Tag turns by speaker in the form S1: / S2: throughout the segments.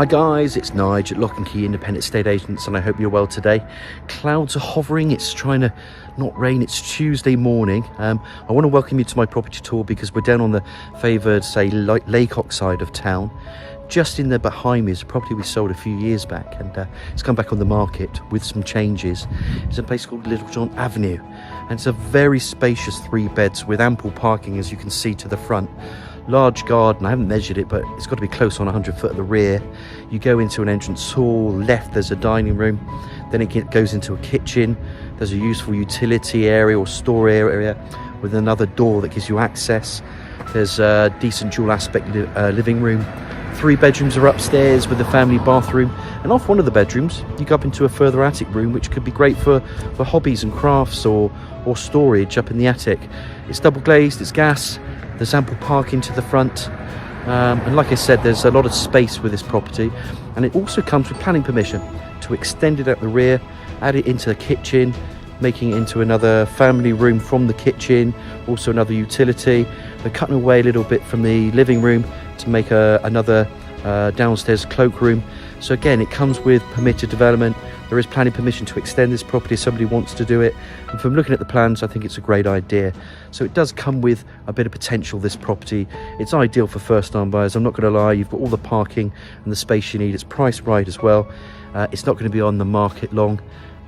S1: Hi guys, it's Nige at 𝘆cie Independent Estate Agents, and I hope you're well today. Clouds are hovering, it's trying to not rain, it's Tuesday morning. I want to welcome you to my property tour because we're down on the favoured, say, Lacock side of town. Just in there behind me is a property we sold a few years back, and it's come back on the market with some changes. It's a place called Littlejohn Avenue, and it's a very spacious 3 beds with ample parking, as you can see to the front. Large garden, I haven't measured it, but it's got to be close on 100 foot at the rear. You go into an entrance hall, left there's a dining room, then it goes into a kitchen. There's a useful utility area or store area with another door that gives you access. There's a decent dual aspect living room. 3 bedrooms are upstairs with a family bathroom, and off one of the bedrooms you go up into a further attic room, which could be great for hobbies and crafts or storage up in the attic. It's double glazed, it's gas. There's ample parking to the front, and like I said, there's a lot of space with this property, and it also comes with planning permission to extend it at the rear, add it into the kitchen, making it into another family room from the kitchen, also another utility. They're cutting away a little bit from the living room to make another downstairs cloakroom. So again, it comes with permitted development. There is planning permission to extend this property if somebody wants to do it, and from looking at the plans I think it's a great idea. So it does come with a bit of potential, this property. It's ideal for first time buyers, I'm not going to lie. You've got all the parking and the space you need. It's priced right as well. It's not going to be on the market long.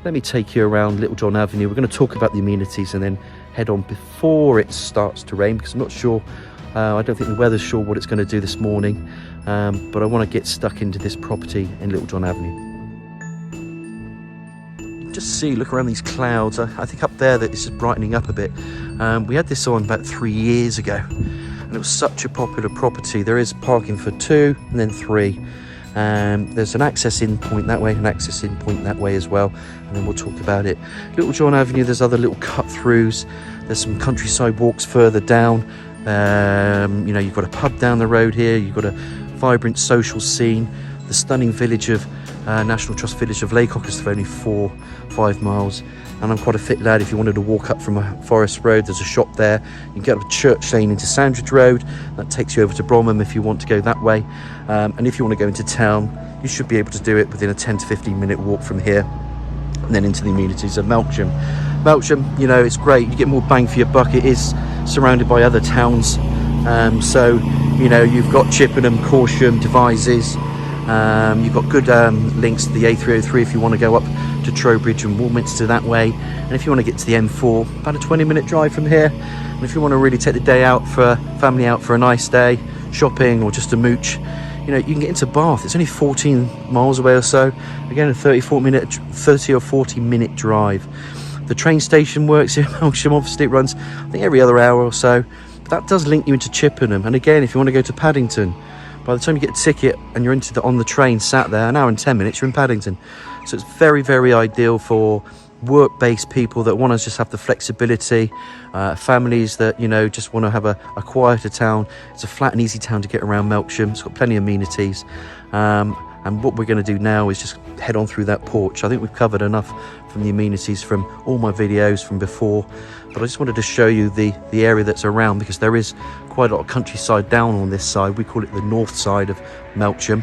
S1: Let me take you around Littlejohn Avenue. We're going to talk about the amenities and then head on before it starts to rain, because I'm not sure, I don't think the weather's sure what it's going to do this morning, but I want to get stuck into this property in Littlejohn Avenue. Just see, look around these clouds. I think up there that this is brightening up a bit. We had this on about 3 years ago, and it was such a popular property. There is parking for 2 and then 3. There's an access in point that way, an access in point that way as well, and then we'll talk about it. Littlejohn Avenue, there's other little cut throughs. There's some countryside walks further down. You know, you've got a pub down the road here. You've got a vibrant social scene. The stunning village of National Trust village of Lacock is only 4-5 miles, and I'm quite a fit lad. If you wanted to walk up from a forest road, there's a shop there. You can get up Church Lane into Sandridge Road. That takes you over to Bromham if you want to go that way. And if you want to go into town, you should be able to do it within a 10 to 15 minute walk from here, and then into the amenities of Melksham. Melksham, you know, it's great. You get more bang for your buck. It is surrounded by other towns. So, you know, you've got Chippenham, Corsham, Devizes. You've got good links to the A303 if you want to go up to Trowbridge and Warminster that way, and if you want to get to the M4, about a 20-minute drive from here. And if you want to really take the day out for family out for a nice day shopping or just a mooch, you know, you can get into Bath. It's only 14 miles away or so. Again, a 30 or 40 minute drive. The train station works here in Melksham. Obviously it runs, I think, every other hour or so, but that does link you into Chippenham. And again, if you want to go to Paddington, by the time you get a ticket and you're on the train sat there, an hour and 10 minutes, you're in Paddington. So it's very, very ideal for work-based people that want to just have the flexibility, families that, you know, just want to have a quieter town. It's a flat and easy town to get around Melksham. It's got plenty of amenities. And what we're going to do now is just head on through that porch. I think we've covered enough from the amenities from all my videos from before, but I just wanted to show you the area that's around, because there is quite a lot of countryside down on this side. We call it the north side of Melksham.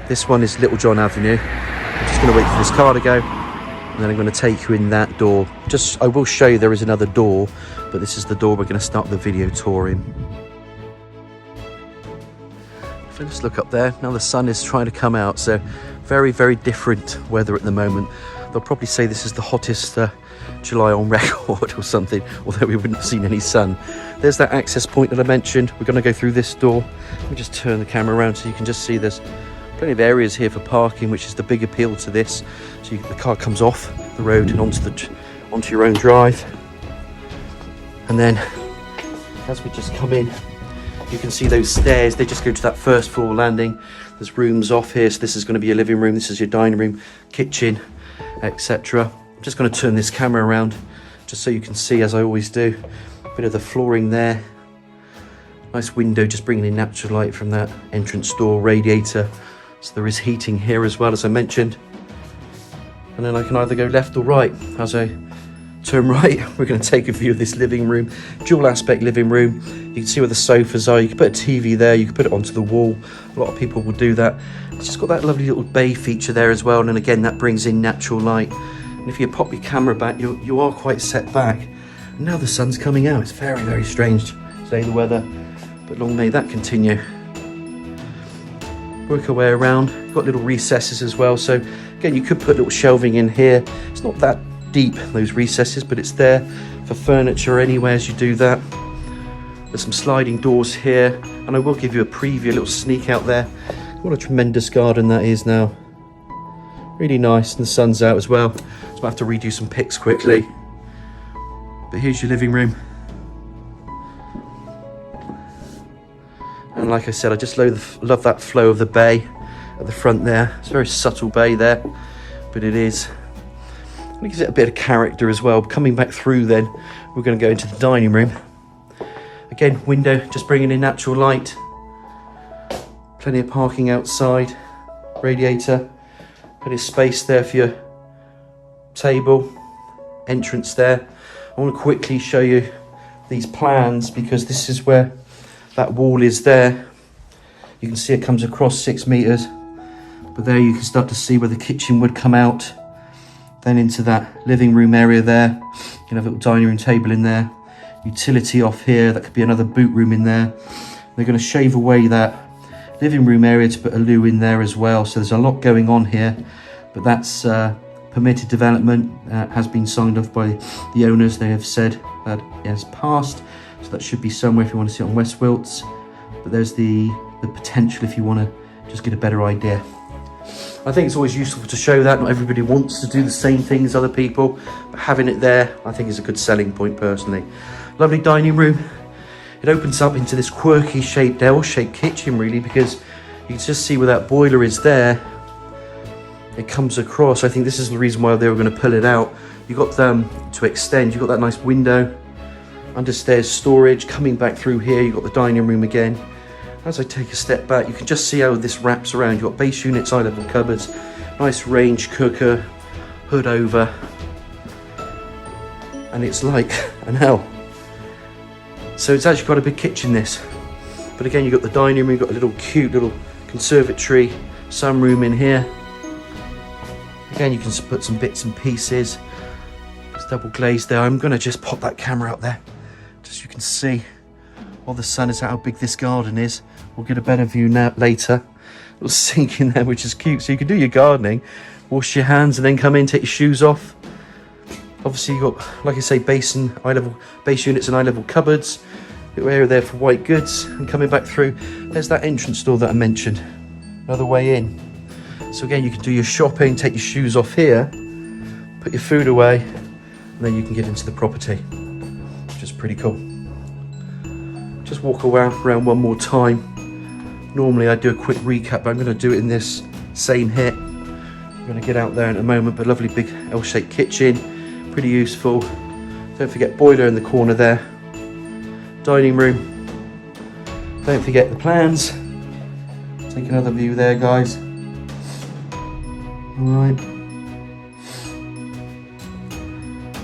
S1: This one is Littlejohn Avenue. I'm just going to wait for this car to go, and then I'm going to take you in that door. I will show you there is another door, but this is the door we're going to start the video tour in. If I just look up there, now the sun is trying to come out, so very, very different weather at the moment. They'll probably say this is the hottest July on record or something, although we wouldn't have seen any sun. There's that access point that I mentioned. We're going to go through this door. Let me just turn the camera around so you can just see there's plenty of areas here for parking, which is the big appeal to this. So the car comes off the road and onto your own drive. And then as we just come in, you can see those stairs. They just go to that first floor landing. There's rooms off here, so this is going to be your living room, this is your dining room, kitchen, etc. I'm just going to turn this camera around just so you can see, as I always do, a bit of the flooring there. Nice window, just bringing in natural light from that entrance door, radiator. So there is heating here as well, as I mentioned. And then I can either go left or right as I turn right, we're going to take a view of this living room, dual aspect living room. You can see where the sofas are. You can put a TV there, you can put it onto the wall. A lot of people will do that. It's just got that lovely little bay feature there as well, and again that brings in natural light. And if you pop your camera back, you are quite set back. And now the sun's coming out. It's very, very strange today, the weather, but long may that continue. Work our way around. Got little recesses as well, so again you could put little shelving in here. It's not that deep, those recesses, but it's there for furniture anyway as you do that. There's some sliding doors here, and I will give you a preview, a little sneak out there. What a tremendous garden that is now. Really nice, and the sun's out as well, so I have to redo some pics quickly. But here's your living room. And like I said, I just love that flow of the bay at the front there. It's a very subtle bay there, but it is. It gives it a bit of character as well. Coming back through then, we're going to go into the dining room. Again, window, just bringing in natural light. Plenty of parking outside. Radiator. Plenty of space there for your table. Entrance there. I want to quickly show you these plans because this is where that wall is there. You can see it comes across 6 meters. But there you can start to see where the kitchen would come out. Then into that living room area there. You can have a little dining room table in there. Utility off here. That could be another boot room in there. They're going to shave away that living room area to put a loo in there as well. So there's a lot going on here. But that's permitted development. Has been signed off by the owners. They have said that it has passed. So that should be somewhere if you want to see it on West Wilts. But there's the potential if you want to just get a better idea. I think it's always useful to show that. Not everybody wants to do the same thing as other people, but having it there, I think is a good selling point personally. Lovely dining room. It opens up into this quirky shaped L-shaped kitchen really, because you can just see where that boiler is there. It comes across. I think this is the reason why they were going to pull it out. You've got them to extend. You've got that nice window. Understairs storage. Coming back through here, you've got the dining room again. As I take a step back, you can just see how this wraps around. You've got base units, eye level cupboards, nice range cooker, hood over, and it's like an L. So it's actually got a big kitchen this. But again, you've got the dining room, you've got a little cute little conservatory, sunroom in here. Again, you can put some bits and pieces. It's double glazed there. I'm gonna just pop that camera up there, just so you can see while the sun is out how big this garden is. We'll get a better view now later. A little sink in there, which is cute. So you can do your gardening, wash your hands, and then come in, take your shoes off. Obviously, you've got, like I say, base units and eye level cupboards. Little area there for white goods. And coming back through, there's that entrance door that I mentioned. Another way in. So again, you can do your shopping, take your shoes off here, put your food away, and then you can get into the property, which is pretty cool. Just walk around one more time. Normally I do a quick recap, but I'm going to do it in this same hit. I'm going to get out there in a moment, but lovely big L-shaped kitchen, pretty useful. Don't forget boiler in the corner there. Dining room. Don't forget the plans. Take another view there, guys. Alright.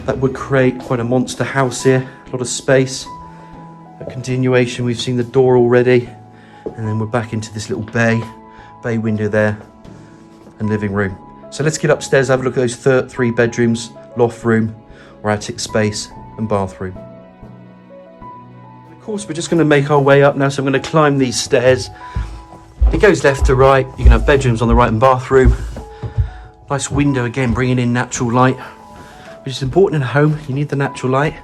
S1: That would create quite a monster house here, a lot of space. A continuation, we've seen the door already, and then we're back into this little bay window there, and living room. So let's get upstairs, have a look at those 3 bedrooms, loft room, or attic space, and bathroom. Of course, we're just going to make our way up now, so I'm going to climb these stairs. It goes left to right. You can have bedrooms on the right and bathroom. Nice window again, bringing in natural light, which is important in a home. You need the natural light.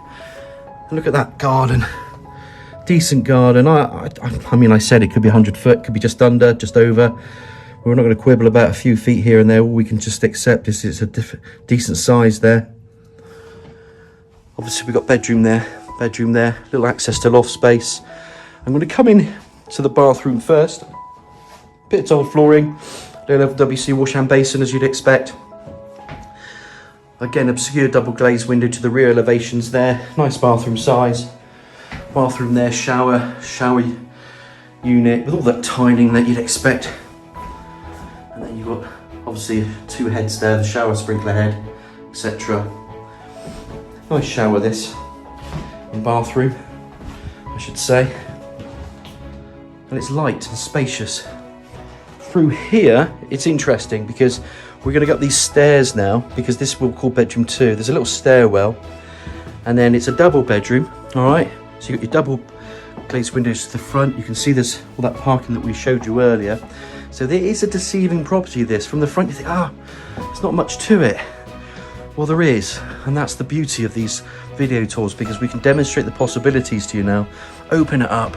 S1: And look at that garden. Decent garden. I mean, I said it could be 100 foot, could be just under, just over. We're not going to quibble about a few feet here and there. All we can just accept is it's a decent size there. Obviously, we've got bedroom there, little access to loft space. I'm going to come in to the bathroom first. Bit of tile flooring, low level WC wash hand basin as you'd expect. Again, obscure double glazed window to the rear elevations there. Nice bathroom size. Bathroom there, shower unit with all that tiling that you'd expect. And then you've got obviously 2 heads there, the shower, sprinkler head, etc. Nice shower this, and bathroom, I should say. And it's light and spacious. Through here, it's interesting because we're going to go up these stairs now, because this we'll call bedroom 2. There's a little stairwell, and then it's a double bedroom, all right? So you've got your double glazed windows to the front. You can see there's all that parking that we showed you earlier. So there is a deceiving property, this. From the front, you think, there's not much to it. Well, there is, and that's the beauty of these video tours, because we can demonstrate the possibilities to you now, open it up,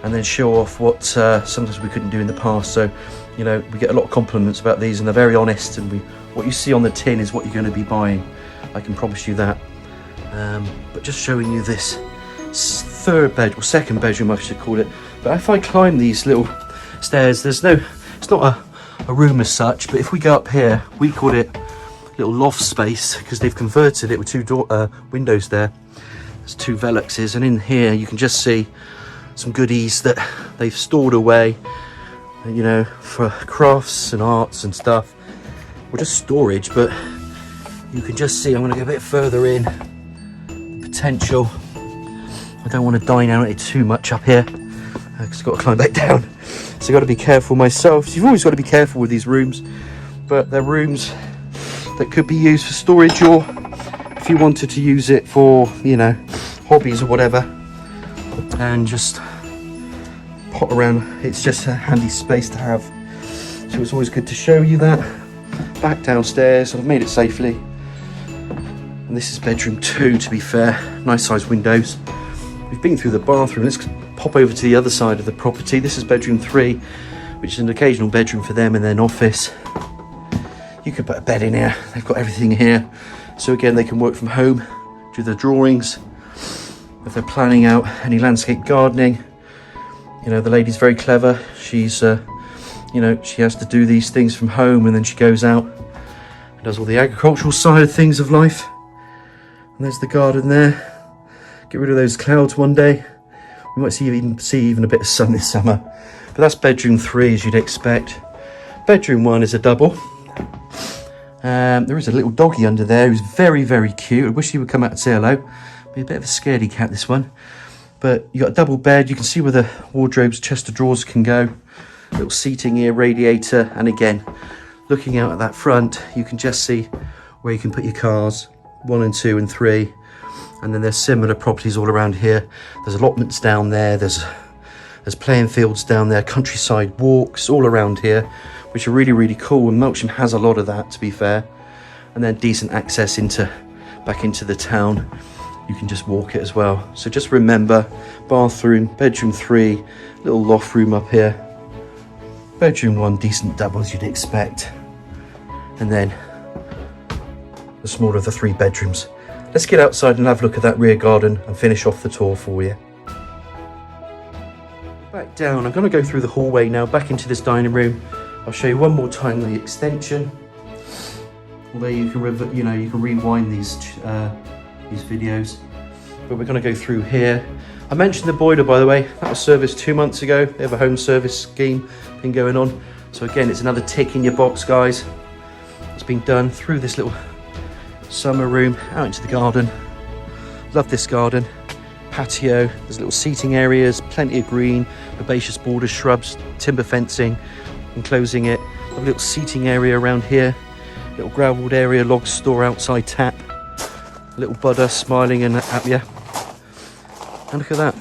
S1: and then show off what sometimes we couldn't do in the past. So, you know, we get a lot of compliments about these, and they're very honest, and what you see on the tin is what you're going to be buying. I can promise you that. But just showing you this third bed, or second bedroom I should call it. But if I climb these little stairs, it's not a room as such, but if we go up here, we call it little loft space, because they've converted it with 2 windows there. There's 2 𝗀𝗹𝗶𝗶𝗴, and in here you can just see some goodies that they've stored away, you know, for crafts and arts and stuff, or just storage. But you can just see, I'm going to go a bit further in, potential. I don't want to dine out it too much up here, because I've got to climb back down, so I've got to be careful myself. So you've always got to be careful with these rooms, but they're rooms that could be used for storage, or if you wanted to use it for, you know, hobbies or whatever, and just pot around. It's just a handy space to have, so it's always good to show you that. Back downstairs, I've made it safely, and this is bedroom 2, to be fair. Nice sized windows. We've been through the bathroom. Let's pop over to the other side of the property. This is bedroom 3, which is an occasional bedroom for them, and then office. You could put a bed in here. They've got everything here, so again, they can work from home, do their drawings. If they're planning out any landscape gardening, you know, the lady's very clever. She's you know, she has to do these things from home, and then she goes out and does all the agricultural side of things of life. And there's the garden there. Get rid of those clouds one day. We might see even a bit of sun this summer. But that's bedroom 3, as you'd expect. Bedroom 1 is a double. There is a little doggy under there who's very, very cute. I wish he would come out and say hello. Be a bit of a scaredy cat, this one. But you got a double bed. You can see where the wardrobes, chest of drawers can go. Little seating here, radiator, and again, looking out at that front, you can just see where you can put your cars, 1 and 2 and 3. And then there's similar properties all around here. There's allotments down there. There's playing fields down there, countryside walks all around here, which are really, really cool. And Melksham has a lot of that, to be fair. And then decent access back into the town. You can just walk it as well. So just remember, bathroom, bedroom 3, little loft room up here. Bedroom 1, decent double as you'd expect. And then the smaller of the 3 bedrooms. Let's get outside and have a look at that rear garden and finish off the tour for you. Back down, I'm going to go through the hallway now, back into this dining room. I'll show you one more time the extension. Although you can rewind these videos. But we're going to go through here. I mentioned the boiler, by the way. That was serviced 2 months ago. They have a home service scheme been going on. So again, it's another tick in your box, guys. It's been done through this little summer room, out into the garden. Love this garden. Patio, there's little seating areas, plenty of green, herbaceous borders, shrubs, timber fencing, enclosing it. A little seating area around here. Little gravelled area, log store, outside tap. Little Buddha smiling at you. And look at that.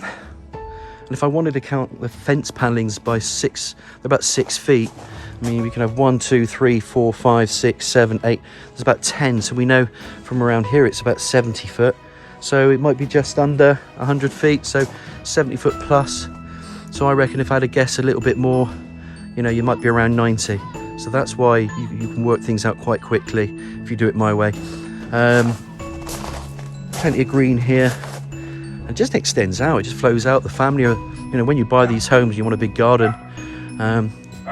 S1: And if I wanted to count the fence panellings by 6, they're about 6 feet. I mean, we can have 1, 2, 3, 4, 5, 6, 7, 8. There's about 10. So we know from around here it's about 70 foot. So it might be just under 100 feet. So 70 foot plus. So I reckon if I had to guess a little bit more, you know, you might be around 90. So that's why you can work things out quite quickly if you do it my way. Plenty of green here. And just extends out. It just flows out. The family are, you know, when you buy these homes, you want a big garden.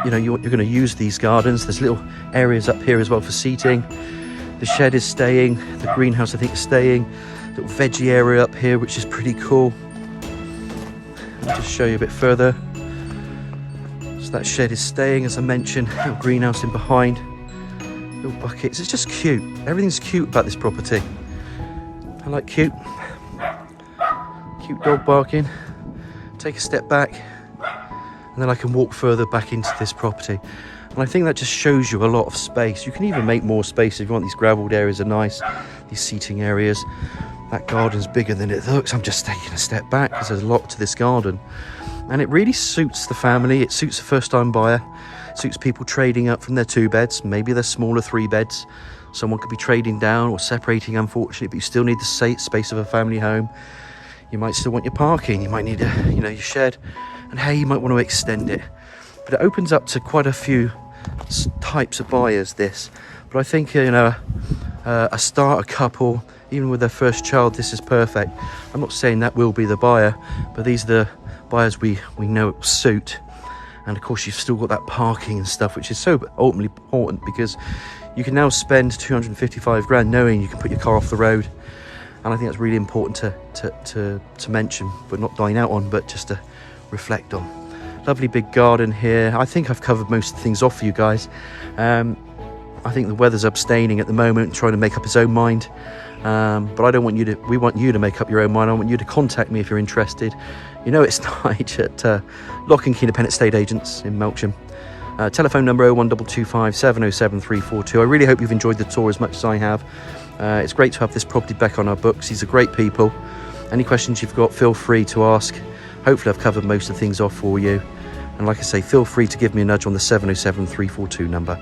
S1: You know, you're going to use these gardens. There's little areas up here as well for seating. The shed is staying. The greenhouse, I think, is staying. Little veggie area up here, which is pretty cool. I'll just show you a bit further. So that shed is staying, as I mentioned. Little greenhouse in behind. Little buckets. It's just cute. Everything's cute about this property. I like cute dog barking. Take a step back, and then I can walk further back into this property. And I think that just shows you a lot of space. You can even make more space if you want. These gravelled areas are nice, these seating areas. That garden's bigger than it looks. I'm just taking a step back because there's a lot to this garden. And it really suits the family. It suits a first-time buyer. It suits people trading up from their 2 beds. Maybe they're smaller 3 beds. Someone could be trading down or separating, unfortunately, but you still need the space of a family home. You might still want your parking. You might need your shed. And hey, you might want to extend it. But it opens up to quite a few types of buyers, this. But I think, a starter couple, even with their first child, this is perfect. I'm not saying that will be the buyer, but these are the buyers we know it will suit. And of course, you've still got that parking and stuff, which is so ultimately important, because you can now spend 255 grand knowing you can put your car off the road. And I think that's really important to mention, but not dine out on, but just to reflect on. Lovely big garden here. I think I've covered most of the things off for you guys. I think the weather's abstaining at the moment, trying to make up his own mind. But I don't want you to, we want you to make up your own mind. I want you to contact me if you're interested. You know it's Nige at Lacock and 𝘀𝗵𝗵 Estate Agents in Melksham. Telephone number 01225 707 342. I really hope you've enjoyed the tour as much as I have. It's great to have this property back on our books. These are great people. Any questions you've got, feel free to ask. Hopefully I've covered most of the things off for you. And like I say, feel free to give me a nudge on the 707 342 number.